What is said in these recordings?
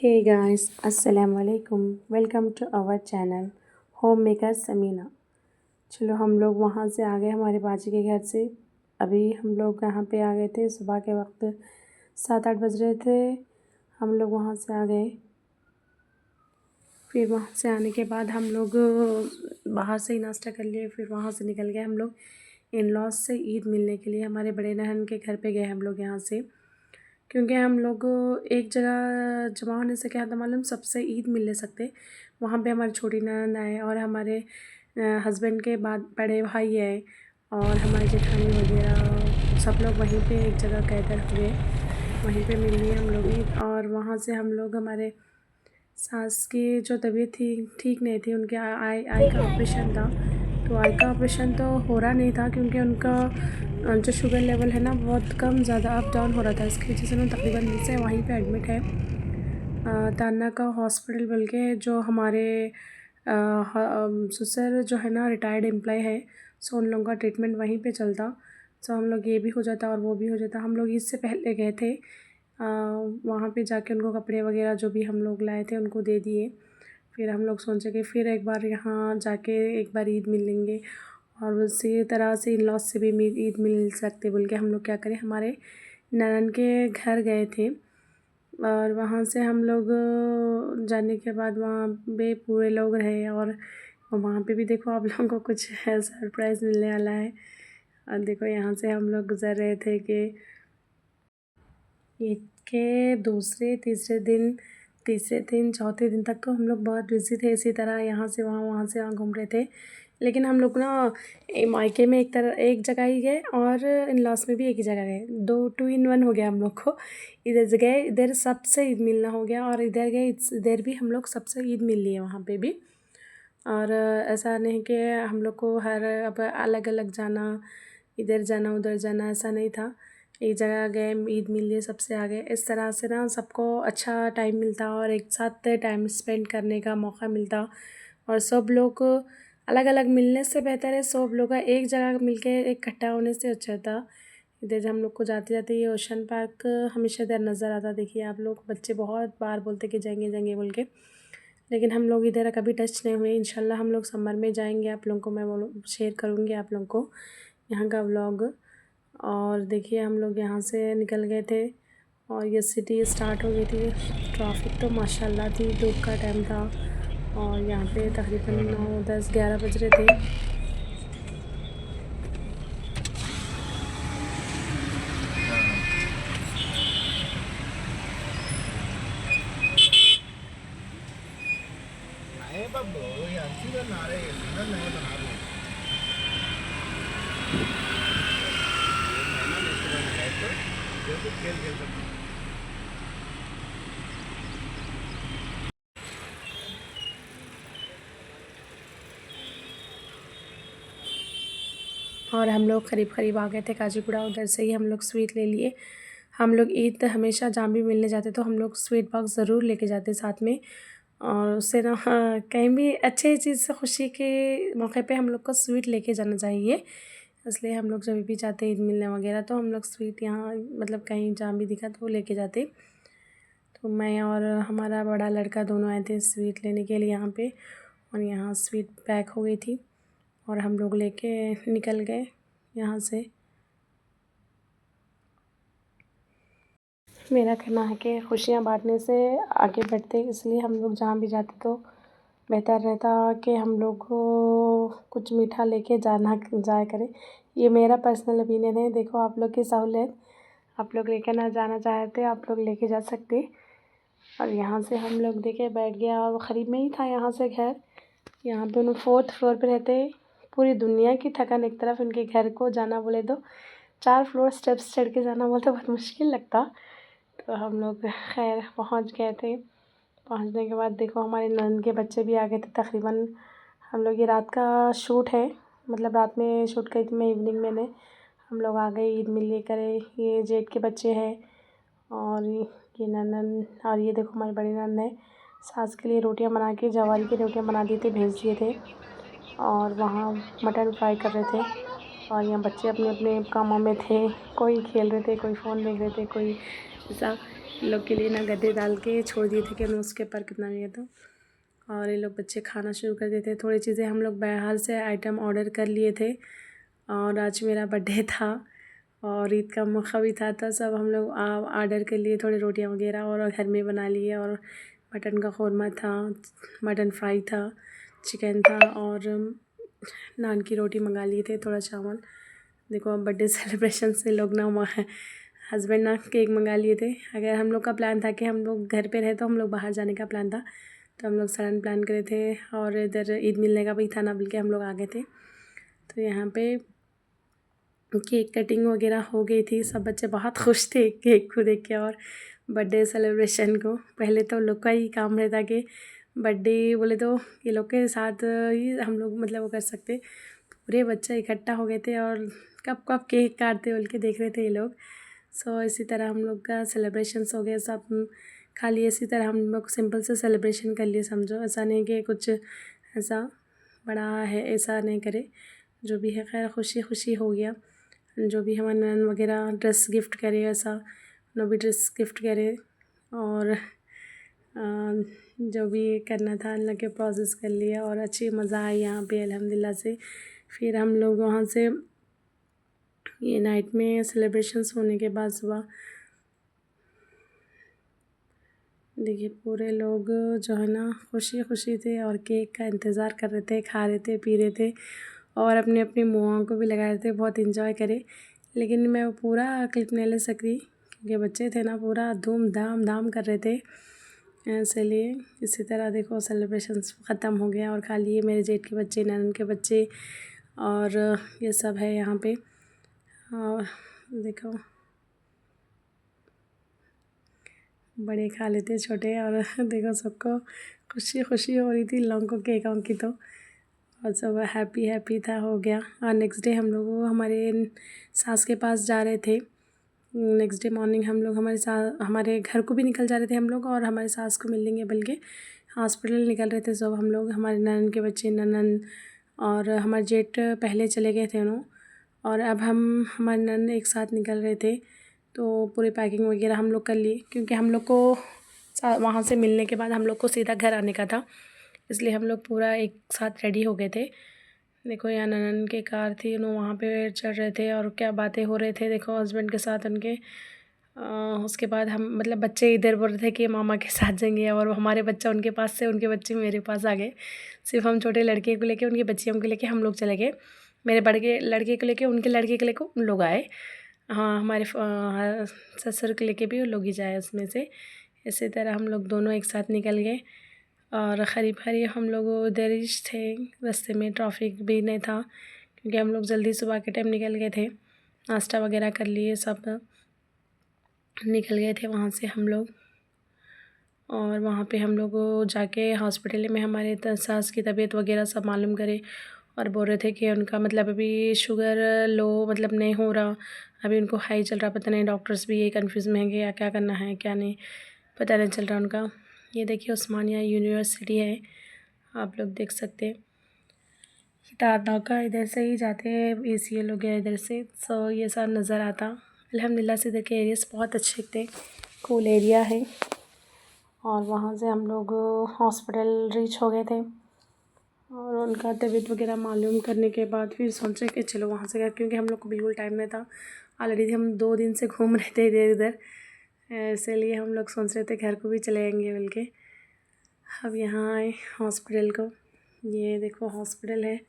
हे guys, अस्सलाम वालेकुम। Welcome to our channel home maker Sameena. चलो हम लोग वहाँ से आ गए हमारे बाजी के घर से। अभी हम लोग यहाँ पे आ गए थे, सुबह के वक्त 7-8 बज रहे थे। हम लोग वहाँ से आ गए। फिर वहाँ से आने के बाद हम लोग बाहर से ही नाश्ता कर लिए। फिर वहाँ से निकल गए हम लोग इन लॉज से ईद मिलने के लिए। हमारे बड़े नहन के घर पे गए हम लोग यहाँ से, क्योंकि हम लोग एक जगह जमा होने से क्या था मालूम, सबसे ईद मिल ले सकते। वहाँ पे हमारी छोटी ननद आए और हमारे हस्बैंड के बाद बड़े भाई आए और हमारी जेठानी वगैरह सब लोग वहीं पे एक जगह गैदर हुए। वहीं पे मिल लिए हम लोग ईद। और वहाँ से हम लोग, हमारे सास की जो तबीयत थी ठीक नहीं थी, उनके आई का ऑपरेशन था। तो आई का ऑपरेशन तो हो रहा नहीं था क्योंकि उनका जो शुगर लेवल है ना बहुत कम ज़्यादा अप डाउन हो रहा था। इसकी वजह से ना तकरीबन से वहीं पे एडमिट है ताना का हॉस्पिटल। बल्कि जो हमारे ससुर जो है ना रिटायर्ड एम्प्लॉय है, सो उन लोगों का ट्रीटमेंट वहीं पे चलता। सो हम लोग ये भी हो जाता और वो भी हो जाता। हम लोग इससे पहले गए थे वहाँ पे जाके उनको कपड़े वगैरह जो भी हम लोग लाए थे उनको दे दिए। फिर हम लोग सोचे कि फिर एक बार यहाँ जाके एक बार ईद मिल लेंगे और उसी तरह से इन लॉज से भी ईद मिल सकते बोल के हम लोग क्या करें, हमारे ननन के घर गए थे। और वहाँ से हम लोग जाने के बाद वहाँ पे पूरे लोग रहे और वहाँ पे भी देखो आप लोगों को कुछ सरप्राइज़ मिलने वाला है। और देखो यहाँ से हम लोग गुज़र रहे थे कि ईद के तीसरे दिन चौथे दिन तक तो हम लोग बहुत बिज़ी थे। इसी तरह यहाँ से वहाँ से वहाँ घूम रहे थे। लेकिन हम लोग ना मायके में एक जगह ही गए और इन लॉस में भी एक ही जगह गए। 2 in 1 हो गया हम लोग को। इधर से गए, इधर सबसे ईद मिलना हो गया और इधर गए, इधर भी हम लोग सबसे ईद मिल लिए वहाँ पे भी। और ऐसा नहीं कि हम लोग को हर अब अलग अलग जाना, इधर जाना उधर जाना, ऐसा नहीं था। एक जगह गए, ईद मिल लिए, सबसे आ गए। इस तरह से ना सबको अच्छा टाइम मिलता और एक साथ टाइम स्पेंड करने का मौका मिलता। और सब लोग अलग अलग मिलने से बेहतर है सब लोग का एक जगह मिलके इकट्ठा होने से अच्छा था। इधर हम लोग को जाते जाते ये ओशन पार्क हमेशा इधर नज़र आता। देखिए आप लोग, बच्चे बहुत बार बोलते कि जाएंगे जाएंगे बोल के, लेकिन हम लोग इधर कभी टच नहीं हुए। इंशाल्लाह हम लोग समर में जाएंगे, आप लोगों को मैं शेयर करूँगी आप लोगों को यहाँ का व्लॉग। और देखिए हम लोग यहाँ से निकल गए थे और ये सिटी स्टार्ट हो गई थी। ट्रैफिक तो माशाल्लाह थी, धूप का टाइम था और यहाँ पे तकरीबन 9, 10, 11 बज रहे थे। और हम लोग करीब आ गए थे काजीपुरा। उधर से ही हम लोग स्वीट ले लिए। हम लोग ईद हमेशा जहाँ भी मिलने जाते तो हम लोग स्वीट बॉक्स ज़रूर लेके जाते साथ में। और उससे ना कहीं भी अच्छी चीज़ से खुशी के मौके पे हम लोग को स्वीट लेके जाना चाहिए। इसलिए हम लोग जब भी जाते ईद मिलने वगैरह तो हम लोग स्वीट यहाँ मतलब कहीं जहाँ भी दिखा तो लेके जाते। तो मैं और हमारा बड़ा लड़का दोनों आए थे स्वीट लेने के लिए यहाँ पे। और यहाँ स्वीट पैक हो गई थी और हम लोग लेके निकल गए यहाँ से। मेरा कहना है कि खुशियाँ बांटने से आगे बढ़ते, इसलिए हम लोग जहाँ भी जाते तो बेहतर रहता कि हम लोग को कुछ मीठा लेके जाया करें। ये मेरा पर्सनल ओपिनियन है। देखो आप लोग की सहूलियत, आप लोग लेके ना जाना चाहते आप लोग लेके जा सकते। और यहाँ से हम लोग देखे बैठ गया और करीब में ही था यहाँ से घर। यहाँ पे उन्हें 4th फ्लोर पे रहते। पूरी दुनिया की थकान एक तरफ, इनके घर को जाना बोले तो 4 फ्लोर स्टेप्स चढ़ के जाना बोले तो बहुत मुश्किल लगता। तो हम लोग खैर पहुँच गए थे। पहुँचने के बाद देखो हमारे ननद के बच्चे भी आ गए थे। तकरीबन हम लोग ये रात का शूट है, मतलब रात में शूट करी थी मैं, इवनिंग मैंने हम लोग आ गए ईद मिलने करे। ये जेठ के बच्चे हैं और ये ननद, और ये देखो हमारी बड़ी ननद है। सास के लिए रोटियां बना के, जवारी की रोटियां बना दिए थे, भेज दिए थे। और वहाँ मटन फ्राई कर रहे थे और यहाँ बच्चे अपने अपने कामों में थे। कोई खेल रहे थे, कोई फ़ोन देख रहे थे, कोई ऐसा। इन लोग के लिए ना गद्दे डाल के छोड़ दिए थे कि उन्होंने उसके ऊपर कितना भी है तो। और ये लोग बच्चे खाना शुरू कर देते। थोड़ी चीज़ें हम लोग बाहर से आइटम ऑर्डर कर लिए थे और आज मेरा बर्थडे था और ईद का मौका भी था तो सब हम लोग ऑर्डर कर लिए थोड़ी रोटियां वगैरह और घर में बना लिए। और मटन का क़ोरमा था, मटन फ्राई था, चिकन था और नान की रोटी मंगा लिए थे, थोड़ा चावल। देखो अब बर्थडे सेलिब्रेशन से लोग ना हस्बैंड ना केक मंगा लिए थे। अगर हम लोग का प्लान था कि हम लोग घर पे रहे तो हम लोग बाहर जाने का प्लान था, तो हम लोग सडन प्लान करे थे और इधर ईद मिलने का भी था ना, बल्कि हम लोग आ गए थे। तो यहाँ पे केक कटिंग वगैरह हो गई थी, सब बच्चे बहुत खुश थे केक को देख के और बर्थडे सेलिब्रेशन को। पहले तो लोग का ही काम रहता कि बर्थडे बोले तो ये लोग के साथ ही हम लोग मतलब वो कर सकते। पूरे बच्चे इकट्ठा हो गए थे और कब कब केक काटते बोल के देख रहे थे ये लोग। सो इसी तरह हम लोग का सेलिब्रेशंस हो गए सब। खाली इसी तरह हम लोग सिंपल से सेलिब्रेशन कर लिए समझो, ऐसा नहीं कि कुछ ऐसा बड़ा है, ऐसा नहीं करे। जो भी है खैर खुशी खुशी हो गया। जो भी हमारे नन वगैरह ड्रेस गिफ्ट करे, ऐसा उन्होंने भी ड्रेस गिफ्ट करे और जो भी करना था अल्लाह के प्रोसेस कर लिया और अच्छी मज़ा आई यहाँ पे अल्हम्दुलिल्लाह से। फिर हम लोग वहाँ से ये नाइट में सेलिब्रेशंस होने के बाद सुबह देखिए पूरे लोग जो है ना खुशी खुशी थे और केक का इंतज़ार कर रहे थे, खा रहे थे, पी रहे थे और अपने अपनी मुँहों को भी लगा रहे थे, बहुत इंजॉय करे। लेकिन मैं वो पूरा क्लिप नहीं ले सकी क्योंकि बच्चे थे ना, पूरा धूम धाम धाम कर रहे थे, इसलिए इसी तरह देखो सेलिब्रेशंस ख़त्म हो गया। और खाली ये मेरे जेठ के बच्चे, ननद के बच्चे और ये सब है यहाँ पे। और देखो बड़े खा लेते छोटे और देखो सबको खुशी खुशी हो रही थी लोगों को केक की तो, और सब हैप्पी हैप्पी था, हो गया। और नेक्स्ट डे हम लोग हमारे सास के पास जा रहे थे। नेक्स्ट डे मॉर्निंग हम लोग हमारे घर को भी निकल जा रहे थे हम लोग और हमारे सास को मिल लेंगे, बल्कि हॉस्पिटल निकल रहे थे सब हम लोग। हमारे ननद के बच्चे, ननद और हमारे जेठ पहले चले गए थे उन्होंने, और अब हम हमारे ननद एक साथ निकल रहे थे। तो पूरी पैकिंग वगैरह हम लोग कर लिए क्योंकि हम लोग को वहाँ से मिलने के बाद हम लोग को सीधा घर आने का था, इसलिए हम लोग पूरा एक साथ रेडी हो गए थे। देखो यहाँ ननद की कार थी, उन्होंने वहाँ पे चढ़ रहे थे और क्या बातें हो रहे थे देखो हस्बैंड के साथ उनके। उसके बाद हम मतलब बच्चे इधर बोल रहे थे कि मामा के साथ जाएंगे और हमारे बच्चा उनके पास से, उनके बच्चे मेरे पास आ गए। सिर्फ हम छोटे लड़के को लेके, उनकी बच्चियों को लेके हम लोग चले गए। मेरे बड़े लड़के को लेके, उनके लड़के को लेके उन लोग आए। हाँ हमारे ससुर को लेके भी वो लोग ही जाए उसमें से। इसी तरह हम लोग दोनों एक साथ निकल गए और करीब करीब हम लोग उधर ही थे, रास्ते में ट्रैफिक भी नहीं था क्योंकि हम लोग जल्दी सुबह के टाइम निकल गए थे। नाश्ता वगैरह कर लिए, सब निकल गए थे वहाँ से हम लोग। और वहाँ पे हम लोग जाके हॉस्पिटल में हमारे सास की तबीयत वगैरह सब मालूम करे और बोल रहे थे कि उनका मतलब अभी शुगर लो मतलब नहीं हो रहा, अभी उनको हाई चल रहा। पता नहीं डॉक्टर्स भी ये कन्फ्यूज़ में हैं कि क्या करना है क्या नहीं, पता नहीं चल रहा उनका। ये देखिए उस्मानिया यूनिवर्सिटी है, आप लोग देख सकते हैं। तारनाका इधर से ही जाते हैं, ACL हो गया इधर से, सो ये सब नज़र आता। अल्हम्दुलिल्लाह से इधर के एरियाज़ बहुत अच्छे थे, कूल एरिया है। और वहाँ से हम लोग हॉस्पिटल रीच हो गए थे और उनका तबीयत वगैरह मालूम करने के बाद फिर सोचे कि चलो वहाँ से गए, क्योंकि हम लोग को बिल्कुल टाइम नहीं था। ऑलरेडी हम 2 दिन से घूम रहे थे इधर उधर, इसलिए हम लोग सोच रहे थे घर को भी चले जाएंगे बोल के। अब यहाँ आए हॉस्पिटल को, ये देखो हॉस्पिटल है,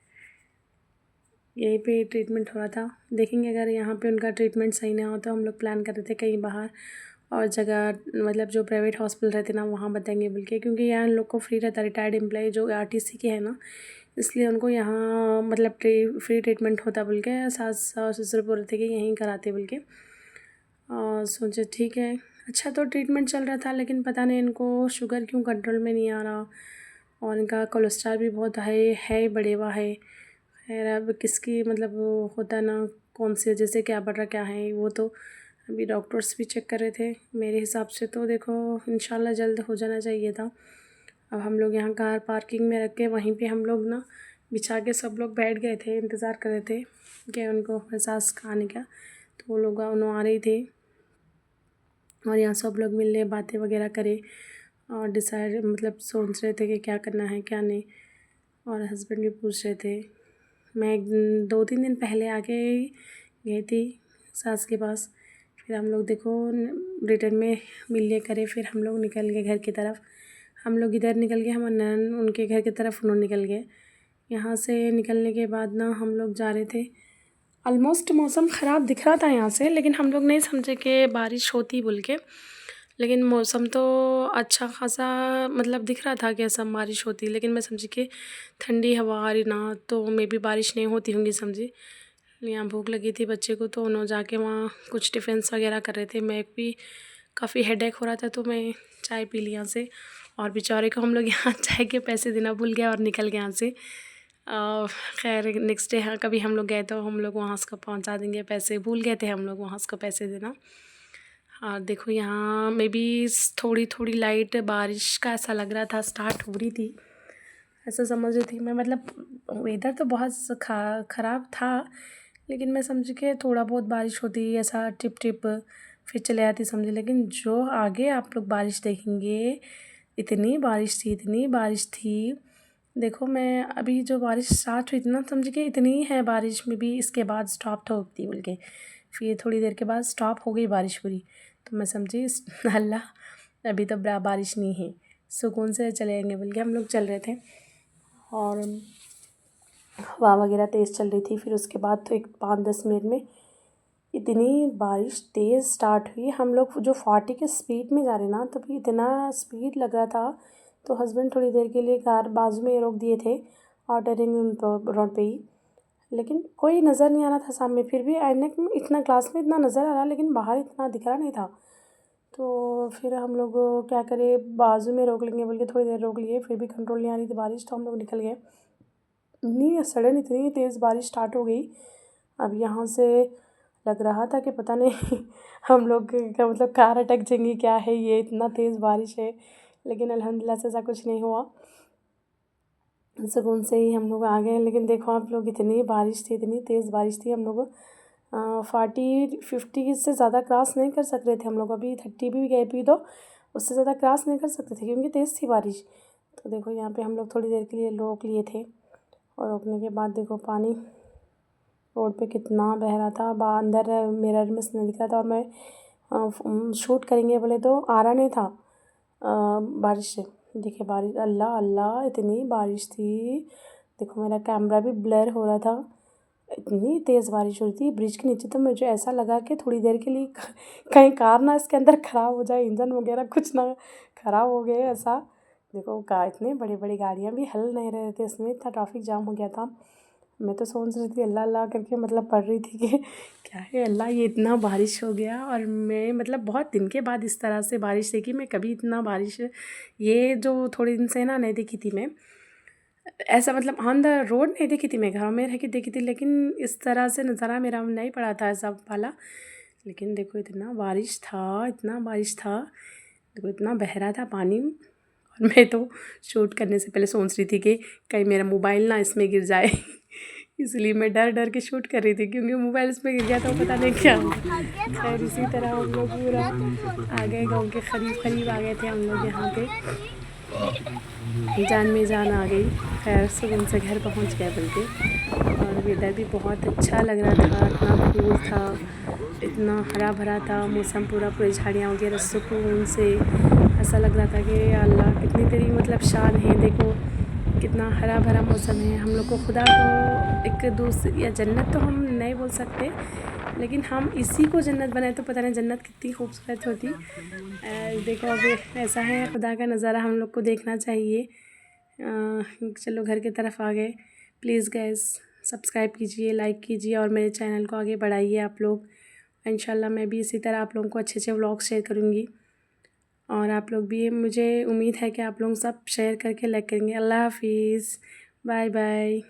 यहीं पे ट्रीटमेंट हो रहा था। देखेंगे अगर यहाँ पे उनका ट्रीटमेंट सही ना हो तो हम लोग प्लान कर रहे थे कहीं बाहर और जगह मतलब जो प्राइवेट हॉस्पिटल रहते ना वहाँ बताएंगे बोल के, क्योंकि यहाँ लोग को फ्री रहता। रिटायर्ड एम्प्लॉय जो RTC के है ना, इसलिए उनको यहाँ मतलब फ्री ट्रीटमेंट होता बोल के सास और ससुर बोल रहे थे कि यहीं कराते बोल के। और सोचे ठीक है, अच्छा तो ट्रीटमेंट चल रहा था, लेकिन पता नहीं इनको शुगर क्यों कंट्रोल में नहीं आ रहा और इनका कोलेस्ट्रॉल भी बहुत हाई है, बढ़े हुआ है। खैर अब किसकी मतलब वो होता ना कौन से जैसे क्या बढ़ रहा क्या है, वो तो अभी डॉक्टर्स भी चेक कर रहे थे। मेरे हिसाब से तो देखो इंशाल्लाह जल्द हो जाना चाहिए था। अब हम लोग यहाँ कार पार्किंग में रख के वहीं पे हम लोग ना बिछा के सब लोग बैठ गए थे, इंतज़ार कर रहे थे कि उनको एहसास आने का। तो वो लोग उन्होंने आ रही थी और यहाँ सब लोग मिल रहे, बातें वगैरह करे और डिसाइड मतलब सोच रहे थे कि क्या करना है क्या नहीं। और हस्बैंड भी पूछ रहे थे। मैं 2-3 दिन पहले आके गई थी सास के पास। फिर हम लोग देखो रिटर्न में मिलने करे, फिर हम लोग निकल गए घर की तरफ। हम लोग इधर निकल गए, हमारे नैन उनके घर की तरफ उन्होंने निकल गए। यहाँ से निकलने के बाद ना हम लोग जा रहे थे, ऑलमोस्ट मौसम ख़राब दिख रहा था यहाँ से, लेकिन हम लोग नहीं समझे कि बारिश होती बोल के। लेकिन मौसम तो अच्छा खासा मतलब दिख रहा था कि ऐसा बारिश होती, लेकिन मैं समझी कि ठंडी हवा आ रही ना, तो मे बी बारिश नहीं होती होंगी समझी। यहाँ भूख लगी थी बच्चे को, तो उन्होंने जाके वहाँ कुछ टिफ़िन्स वगैरह कर रहे थे। मैं भी काफ़ी हेडेक हो रहा था, तो मैं चाय पी ली यहाँ से। और बेचारे को हम लोग यहाँ चाय के पैसे देना भूल गए और निकल गए यहाँ से। खैर नेक्स्ट डे हाँ कभी हम लोग गए तो हम लोग वहाँ उसको पहुँचा देंगे पैसे, भूल गए थे हम लोग वहाँ उसको पैसे देना। और देखो यहाँ मे बी थोड़ी थोड़ी लाइट बारिश का ऐसा लग रहा था, स्टार्ट हो रही थी, ऐसा समझ रही थी मैं। मतलब वेदर तो बहुत ख़राब था, लेकिन मैं समझी कि थोड़ा बहुत बारिश होती ऐसा टिप टिप फिर चले आती समझी। लेकिन जो आगे आप लोग बारिश देखेंगे, इतनी बारिश थी इतनी बारिश थी। देखो मैं अभी जो बारिश स्टार्ट हुई थी ना, समझी कि इतनी है बारिश में भी, इसके बाद स्टॉप तो होती बोल के। फिर थोड़ी देर के बाद स्टॉप हो गई बारिश पूरी। तो मैं समझी अल्लाह अभी तो बारिश नहीं है, सुकून से चलेंगे बोल के हम लोग चल रहे थे। और हवा वगैरह तेज़ चल रही थी। फिर उसके बाद तो एक 5-10 मिनट में इतनी बारिश तेज़ स्टार्ट हुई। हम लोग जो 40 के स्पीड में जा रहे ना, तभी इतना स्पीड लग रहा था। तो हस्बैंड थोड़ी देर के लिए कार बाजू में रोक दिए थे आउटर रिंग रोड पे ही, लेकिन कोई नज़र नहीं आ रहा था सामने। फिर भी ऐनक में इतना ग्लास में इतना नज़र आ रहा, लेकिन बाहर इतना दिख रहा नहीं था। तो फिर हम लोग क्या करें, बाजू में रोक लेंगे बोल के थोड़ी देर रोक लिए, फिर भी कंट्रोल नहीं आ रही थी बारिश, तो हम लोग निकल गए। इतनी सडन इतनी तेज़ बारिश स्टार्ट हो गई। अब यहाँ से लग रहा था कि पता नहीं हम लोग का मतलब कार अटक जाएंगी क्या है, ये इतना तेज़ बारिश है। लेकिन अल्हम्दुलिल्लाह से ऐसा कुछ नहीं हुआ, सुकून से ही हम लोग आ गए। लेकिन देखो आप लोग, इतनी बारिश थी इतनी तेज़ बारिश थी, हम लोग 40-50 से ज़्यादा क्रॉस नहीं कर सकते थे हम लोग। अभी 30 भी गए भी तो उससे ज़्यादा क्रॉस नहीं कर सकते थे, क्योंकि तेज़ थी बारिश। तो देखो यहाँ पे हम लोग थोड़ी देर के लिए रोक लिए थे, और रोकने के बाद देखो पानी रोड पे कितना बह रहा था। अंदर मिरर में से दिख रहा था, और मैं शूट करेंगे बोले तो आ रहा नहीं था बारिश से। देखिए बारिश, अल्लाह अल्लाह इतनी बारिश थी। देखो मेरा कैमरा भी ब्लर हो रहा था, इतनी तेज़ बारिश हो रही थी ब्रिज के नीचे। तो मुझे ऐसा लगा कि थोड़ी देर के लिए कहीं कार ना इसके अंदर ख़राब हो जाए, इंजन वगैरह कुछ ना ख़राब हो गए ऐसा। देखो इतने बड़ी बड़ी गाड़ियाँ भी हल नहीं रहे थे इसमें, इतना ट्रैफिक जाम हो गया था। मैं तो सोच रही थी अल्लाह अल्लाह करके, मतलब पढ़ रही थी कि क्या है अल्लाह ये इतना बारिश हो गया। और मैं मतलब बहुत दिन के बाद इस तरह से बारिश देखी, मैं कभी इतना बारिश ये जो थोड़े दिन से ना नहीं देखी थी मैं। ऐसा मतलब ऑन द रोड नहीं देखी थी, मैं घरों में रह के देखी थी, लेकिन इस तरह से नज़ारा मेरा नहीं पड़ा था ऐसा वाला। लेकिन देखो इतना बारिश था इतना बारिश था, देखो इतना बह रहा था पानी। और मैं तो शूट करने से पहले सोच रही थी कि कहीं मेरा मोबाइल ना इसमें गिर जाए इसलिए मैं डर डर के शूट कर रही थी, क्योंकि मोबाइल इसमें गिर गया तो पता नहीं क्या होगा। खैर इसी तरह हम लोग पूरा आ गए, गाँव के करीब आ गए थे हम लोग यहाँ पे। जान में जान आ गई, खैर सुकून से घर पहुँच गए बल्कि। और वेदर भी बहुत अच्छा लग रहा था, इतना कूल था, इतना हरा भरा था मौसम, पूरी झाड़ियाँ वगैरह सुकून से। ऐसा लग रहा था कि अल्लाह कितनी तेरी मतलब शान है, देखो कितना हरा भरा मौसम है। हम लोग को खुदा को एक दूसरी या जन्नत तो हम नहीं बोल सकते, लेकिन हम इसी को जन्नत बनाए तो पता नहीं जन्नत कितनी खूबसूरत होती। देखो अब ऐसा है, खुदा का नज़ारा हम लोग को देखना चाहिए। चलो घर की तरफ आ गए। प्लीज़ गाइस सब्सक्राइब कीजिए, लाइक कीजिए, और मेरे चैनल को आगे बढ़ाइए आप लोग। इंशाल्लाह मैं भी इसी तरह आप लोगों को अच्छे अच्छे व्लॉग शेयर करूँगी, और आप लोग भी, मुझे उम्मीद है कि आप लोग सब शेयर करके लाइक करेंगे। अल्लाह हाफिज़, बाय बाय।